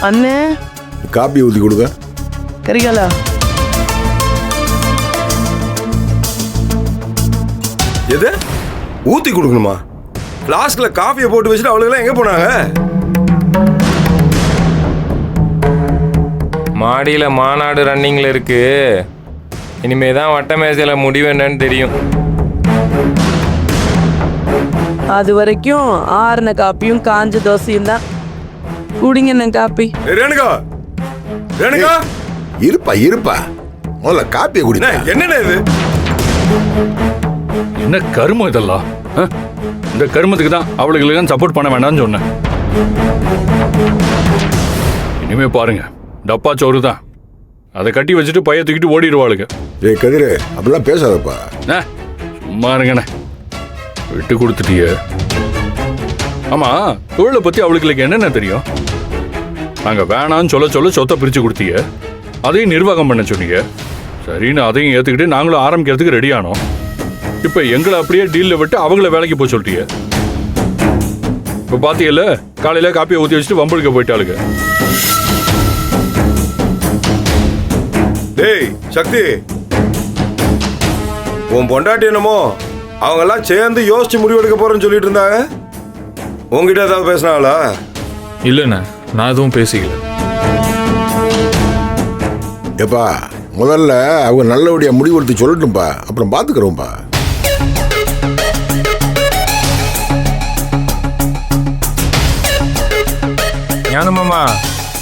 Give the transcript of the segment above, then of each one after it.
அண்ணே காப்பி ஊற்றி கொடுங்க. கரிகாலா எது ஊற்றி கொடுக்கணுமா? ஃப்ளாஸ்கில் காஃபியை போட்டு வச்சுட்டு அவளுக்கெல்லாம் எங்கே போனாங்க? மாடியில் மாநாடு ரன்னிங்கில் இருக்கு. இனிமே தான் வட்ட மேசையில் முடிவு என்னன்னு தெரியும். அது வரைக்கும் ஆறுன காப்பியும் காஞ்ச தோசையும் தான். குடிங்க காப்பி. ரேணுகா ரேணுகா இருப்பா இருப்பா, முதல்ல காப்பியை குடிங்க. என்னென்ன இது? என்ன கருமம் இதெல்லாம்? இந்த கருமத்துக்கு தான் அவளுக்கு சப்போர்ட் பண்ண வேண்டாம்னு சொன்னேன். இனிமே பாருங்க, டப்பா சோறு தான். அதை கட்டி வச்சுட்டு பைய தூக்கிட்டு ஓடிடுவாளுங்க. ஏய் கதிரு, அப்படிலாம் பேசாதப்பா. சும்மா இருங்கண்ணே, விட்டு கொடுத்துட்டிய. ஆமா, தொழிலை பத்தி அவளுக்கு என்னென்ன தெரியும்? நாங்க வேணான்னு சொல்ல சொல்ல சொத்தை பிரிச்சு கொடுத்தீங்க, அதையும் நிர்வாகம் பண்ண சொன்னீங்க. சரின்னு அதையும் ஏத்துக்கிட்டு நாங்களும் ஆரம்பிக்கிறதுக்கு ரெடி ஆனோம். இப்ப எங்களை அப்படியே டீல்ல விட்டு அவங்கள வேலைக்கு போய் சொல்லிட்டீங்க. இப்ப பாத்தீங்கல்ல, காலையில காப்பியை ஊத்தி வச்சுட்டு வம்பளுக்க போயிட்டாளுங்க. டேய் சக்தி, உன் பொண்டாட்டி என்னமோ அவங்க எல்லாம் சேர்ந்து யோசிச்சு முடிவெடுக்க போறேன்னு சொல்லிட்டு இருந்தாங்க. உங்ககிட்ட ஏதாவது பேசினாங்களா? இல்லைண்ணே, நான் எதுவும் பேசிக்கல. எப்பா, முதல்ல அவங்க நல்லபடியா முடிவெடுத்து சொல்லட்டும்பா, அப்புறம் பாத்துக்கிறோம்ப்பா. ஞானமாமா,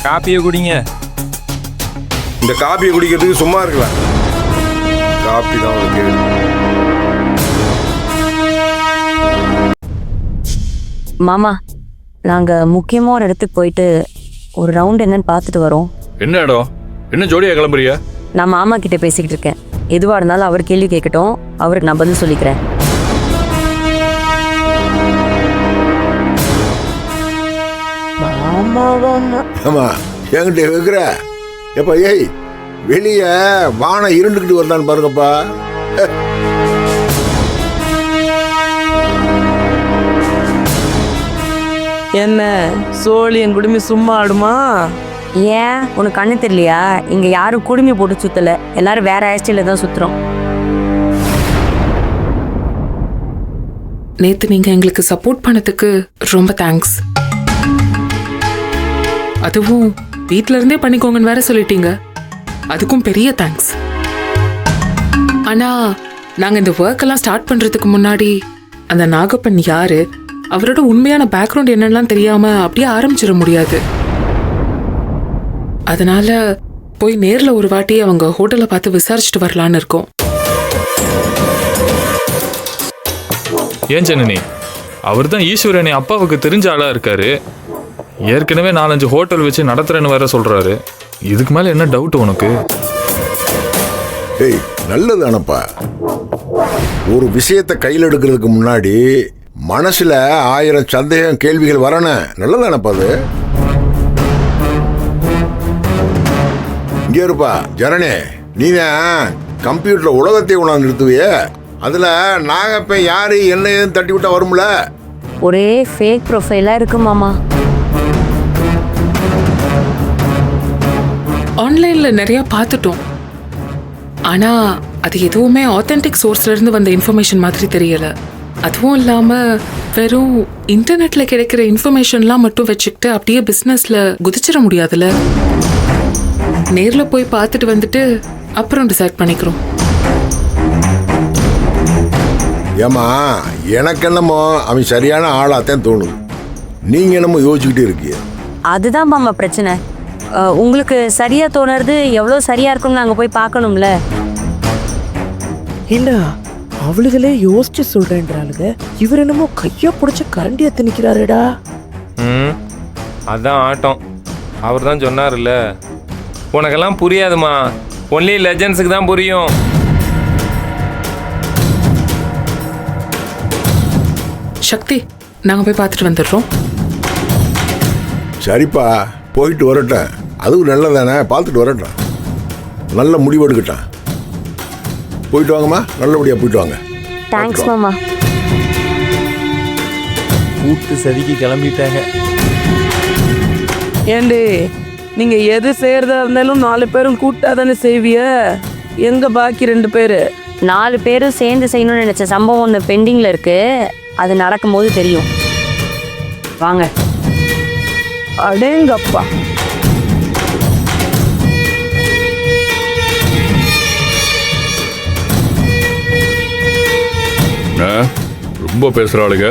காப்பியை குடிங்க. இந்த காப்பியை குடிக்கிறதுக்கு சும்மா இருக்கலாம். காப்பி தான் உங்களுக்கு. மாமா, நாங்க முக்கியமா ஒரு இடத்துக்கு போயிட்டு ஒரு ரவுண்ட் என்னன்னு பார்த்துட்டு வரோம். என்ன இடம்? என்ன ஜோடியா கிளம்புறியா? நான் மாமா கிட்ட பேசிக்கிட்டு இருக்கேன். எதுவா இருந்தாலும் அவர் கேள்வி கேட்கட்டும், அவருக்கு நான் பதில் சொல்லிக்கிறேன். ஆமா, என்கிட்ட வைக்கிற எப்பா? ஏய், வெளிய வானம் இருண்டுக்கிட்டு வரலான்னு பாருங்கப்பா. என்ன சோழியன் குடுமி சும்மா ஆடுமா? ஏன் உனக்கு கண்ணு தெரியலையா? இங்க யாரும் குடுமி போட்டு சுத்தல, எல்லாரும் வேற ஹேர்ஸ்டைல தான் சுத்துறோம். நேத்து நீங்க எங்களுக்கு சப்போர்ட் பண்ணதுக்கு ரொம்ப தேங்க்ஸ். அதுவும் வீட்ல இருந்தே பண்ணிக்கோங்கன்னு வேற சொல்லிட்டீங்க, அதுக்கும் பெரிய தேங்க்ஸ். ஆனா நாங்க இந்த ஒர்க் எல்லாம் ஸ்டார்ட் பண்றதுக்கு முன்னாடி அந்த நாகப்பன் யாரு, அவரோட உண்மையான பேக்ரவுண்ட் என்னெல்லாம் தெரியாம அப்படியே ஆரம்பிச்சிட முடியாது. அதனால போய் நேர்ல ஒரு வாட்டி அவங்க ஹோட்டலை பார்த்து விசாரிச்சுட்டு வரலான்னு இருக்கோம். ஏன் ஜனனி, அவர் தான் ஈஸ்வரனை அப்பாவுக்கு தெரிஞ்ச ஆளா இருக்காரு. ஏற்கனவே 4-5 ஹோட்டல் வச்சு நடத்துறேன்னு வேற சொல்றாரு. இதுக்கு மேல என்ன டவுட் உனக்கு? ஏய், நல்லதானப்பா. ஒரு விஷயத்தை கையில் எடுக்கிறதுக்கு முன்னாடி மனசுல 1000 சந்தேகம் கேள்விகள் வரணும். நல்லதானப்பா அது? இங்கே இருப்பா ஜனனே, நீதான் கம்ப்யூட்டர்ல உலகத்தை உணர்ந்து நிறுத்துவிய. அதுல நாகப்பன் யாரு என்ன ஏதுன்னு தட்டி விட்டா வரும்ல. ஒரே ஃபேக் ப்ரொஃபைலா இருக்கு மாமா. ஆன்லைன்ல நிறைய பார்த்துட்டோம், ஆனா அது எதுவுமே ஆத்தென்டிக் சோர்ஸ்ல இருந்து வந்த இன்ஃபர்மேஷன் மாதிரி தெரியல. அதுவும் இல்லாம வெறும் இன்டர்நெட்ல கிடைக்கிற இன்ஃபர்மேஷன்லாம் மட்டும் வச்சுக்கிட்டு அப்படியே பிசினஸ்ல குதிச்சிட முடியாதுல்ல. நேர்ல போய் பார்த்துட்டு வந்துட்டு அப்புறம் டிசைட் பண்ணிக்கிறோம். ஏமா, எனக்கு என்னமோ அவன் சரியான ஆளாத்தான் தோணுது. நீங்க என்னமோ யோசிச்சுக்கிட்டே இருக்கீங்க. அதுதான் மாமா பிரச்சனை. உங்களுக்கு சரியா தோணுறது எவ்வளவு சரியா இருக்கும்னு நாங்க போய் பார்க்கணும்ல. இல்ல, அவளுகளே யோசிச்சு சொல்றேன்றாளுங்க. இவர் என்னமோ கைய புடிச்ச கரண்டிய திணிக்கிறாருடா. அதான் ஆட்டம். அவர் தான் சொன்னார்ல, உனக்கெல்லாம் புரியாதுமா, ஒன்லி லெஜண்ட்ஸுக்கு தான் புரியும். சக்தி, நாங்க போய் பார்த்துட்டு வந்துடுறோம். சரிப்பா, போயிட்டு வரட்டேன். அதுவும் நல்லதானே, பார்த்துட்டு வரட்டேன். நல்ல முடிவு எடுக்கட்டான். போயிட்டு வாங்கம்மா, நல்லபடியா போயிட்டு வாங்க. தேங்க்ஸ் மாமா. கூட்டு சதிக்கு கிளம்பிட்டாங்க. ஏண்டி, நீங்க எது செய்யறதா இருந்தாலும் 4 பேரும் கூட்டா தானே செய்விய. எங்க பாக்கி 2 பேரு? 4 பேரும் சேர்ந்து செய்யணும்னு நினைச்ச சம்பவம் ஒன்று பெண்டிங்ல இருக்கு. அது நடக்கும்போது தெரியும். வாங்க. அடேங்கப்பா. ரொம்ப பேசுற ஆளுங்க,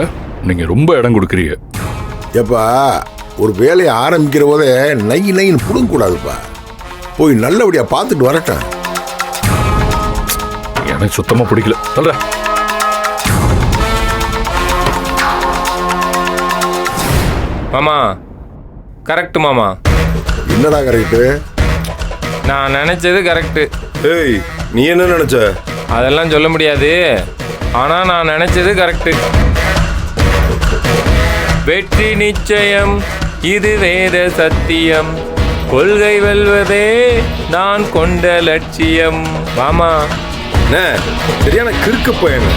நீங்க ரொம்ப இடம் கொடுக்குறீங்க. ஏப்பா, ஒரு வேலையை ஆரம்பிக்கிற போதே நைன்னு புடுங்க கூடாதுப்பா. போய் நல்லபடியா பார்த்துட்டு வரட்டேன். எனக்கு சுத்தமா பிடிக்கல. சொல்ற மாமா கரெக்ட் மாமா. என்னடா கரெக்டு? நான் நினைச்சது கரெக்டு. ஏய், நீ என்ன நினைச்ச? அதெல்லாம் சொல்ல முடியாது. ஆனா நான் நினைச்சது கரெக்டு. வெற்றி நிச்சயம், இது வேத சத்தியம். கொள்கை வெல்வதே நான் கொண்ட லட்சியம். மாமா என்ன சரியான கிறுக்கு பையன்.